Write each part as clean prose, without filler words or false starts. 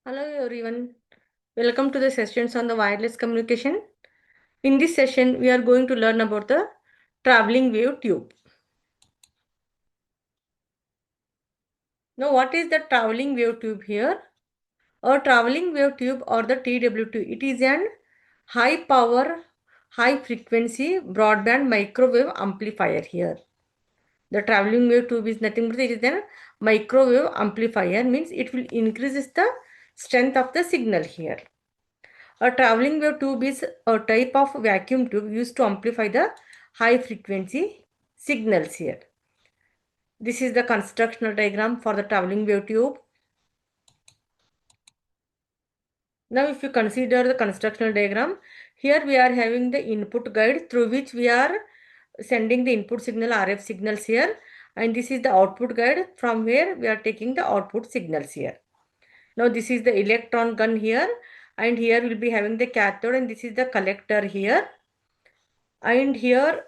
Hello everyone. Welcome to the sessions on the wireless communication. In this session, we are going to learn about the traveling wave tube. Now, what is the traveling wave tube here? Or traveling wave tube or the TWT. It is an high power, high frequency broadband microwave amplifier here. The traveling wave tube is nothing but it is a microwave amplifier, means it will increase the strength of the signal here. A traveling wave tube is a type of vacuum tube used to amplify the high frequency signals here. This is the constructional diagram for the traveling wave tube. Now if you consider the constructional diagram, here we are having the input guide through which we are sending the input signal RF signals here, and this is the output guide from where we are taking the output signals here. Now this is the electron gun here, and here we will be having the cathode, and this is the collector here. And here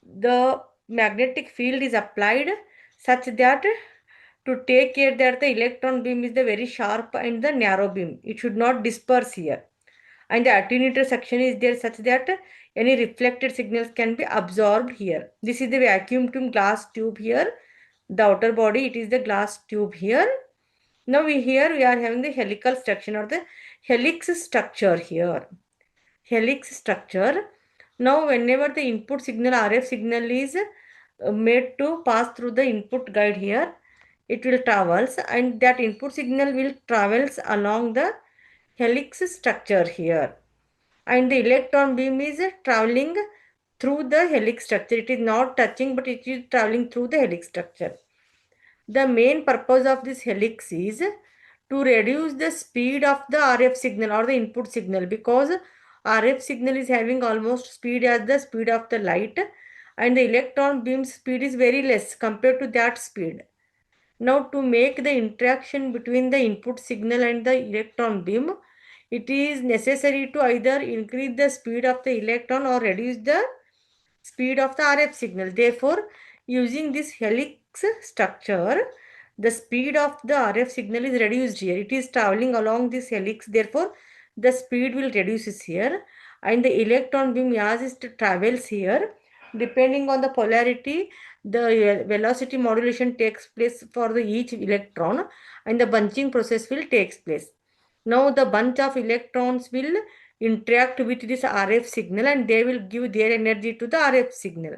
the magnetic field is applied such that to take care that the electron beam is the very sharp and the narrow beam. It should not disperse here. And the attenuator section is there such that any reflected signals can be absorbed here. This is the vacuum tube glass tube here. The outer body, it is the glass tube here. Now here we are having the helical section or the helix structure here. Helix structure. Now whenever the input signal RF signal is made to pass through the input guide here, it will travels, and that input signal will travels along the helix structure here, and the electron beam is traveling through the helix structure. It is not touching, but it is traveling through the helix structure. The main purpose of this helix is to reduce the speed of the RF signal or the input signal, because RF signal is having almost speed as the speed of the light, and the electron beam speed is very less compared to that speed. Now to make the interaction between the input signal and the electron beam, it is necessary to either increase the speed of the electron or reduce the speed of the RF signal. Therefore, using this helix structure, the speed of the RF signal is reduced here. It is traveling along this helix. Therefore, the speed will reduce here, and the electron beam as it travels here, depending on the polarity, the velocity modulation takes place for the each electron, and the bunching process will take place. Now the bunch of electrons will interact with this RF signal, and they will give their energy to the RF signal.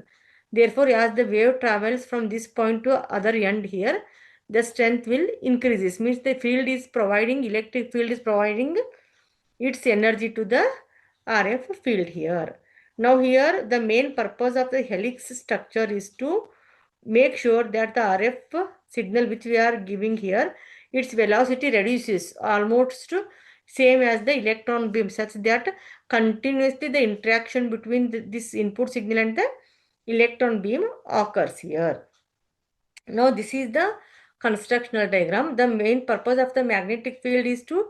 Therefore, as the wave travels from this point to other end here, the strength will increase. Means the field is providing, electric field is providing its energy to the RF field here. Now here the main purpose of the helix structure is to make sure that the RF signal which we are giving here, its velocity reduces almost same as the electron beam, such that continuously the interaction between this input signal and the electron beam occurs here. Now this is the constructional diagram. The main purpose of the magnetic field is to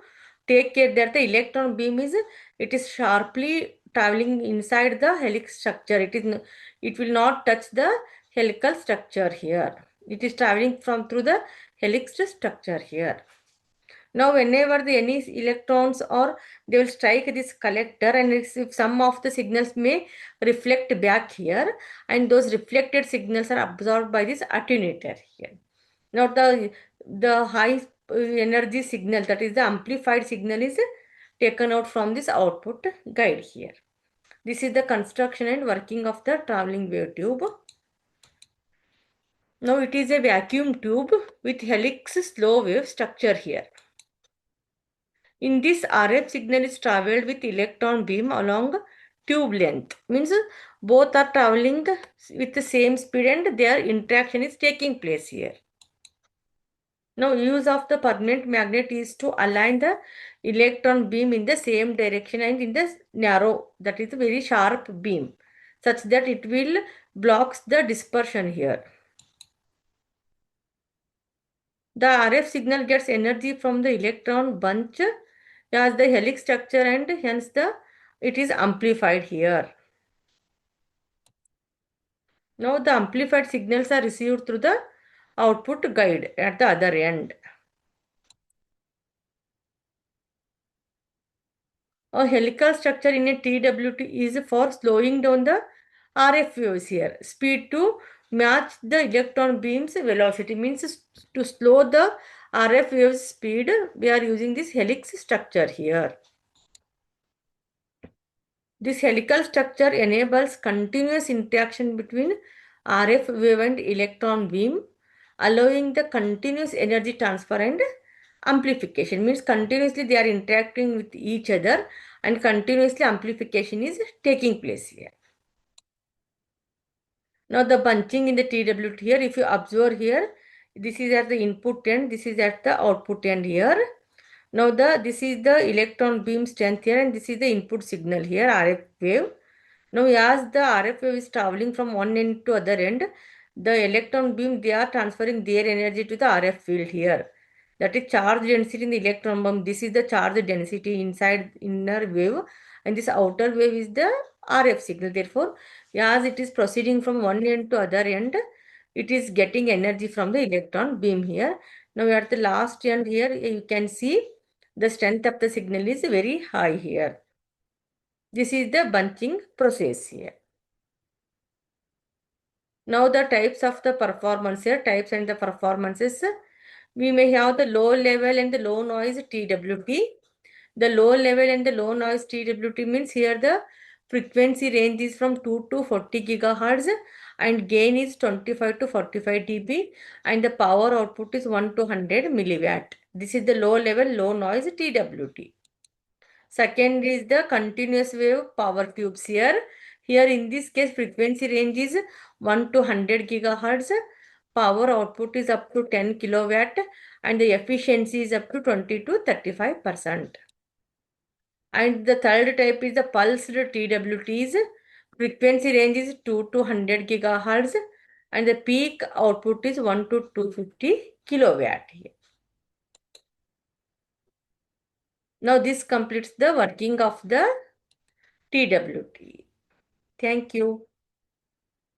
take care that the electron beam is, it is sharply traveling inside the helix structure. It will not touch the helical structure here. It is traveling from through the helix structure here. Now whenever any electrons or they will strike this collector, and if some of the signals may reflect back here, and those reflected signals are absorbed by this attenuator here. Now the high energy signal, that is the amplified signal, is taken out from this output guide here. This is the construction and working of the traveling wave tube. Now it is a vacuum tube with helix slow wave structure here. In this, RF signal is traveled with electron beam along tube length. Means both are traveling with the same speed and their interaction is taking place here. Now use of the permanent magnet is to align the electron beam in the same direction and in the narrow, that is a very sharp beam, such that it will blocks the dispersion here. The RF signal gets energy from the electron bunch as the helix structure, and hence it is amplified here. Now the amplified signals are received through the output guide at the other end. A helical structure in a TWT is for slowing down the RF waves here. Speed to match the electron beam's velocity means to slow the RF waves speed. We are using this helix structure here. This helical structure enables continuous interaction between RF wave and electron beam, allowing the continuous energy transfer and amplification. Means continuously they are interacting with each other and continuously amplification is taking place here. Now the bunching in the TWT here, if you observe here, this is at the input end, this is at the output end here. Now this is the electron beam strength here and this is the input signal here, RF wave. Now as the RF wave is traveling from one end to other end, the electron beam, they are transferring their energy to the RF field here. That is charge density in the electron beam. This is the charge density inside inner wave and this outer wave is the RF signal. Therefore, as it is proceeding from one end to other end, it is getting energy from the electron beam here. Now at the last end here, you can see the strength of the signal is very high here. This is the bunching process here. Now the types of the performance here, types and the performances. We may have the low level and the low noise TWT. The low level and the low noise TWT means here the frequency range is from 2 to 40 gigahertz and gain is 25 to 45 dB and the power output is 1 to 100 milliwatt. This is the low level low noise TWT. Second is the continuous wave power tubes here. Here in this case frequency range is 1 to 100 gigahertz. Power output is up to 10 kilowatt and the efficiency is up to 20 to 35%. And the third type is the pulsed TWTs. Frequency range is 2 to 100 gigahertz and the peak output is 1 to 250 kilowatt here. Now this completes the working of the TWT. Thank you.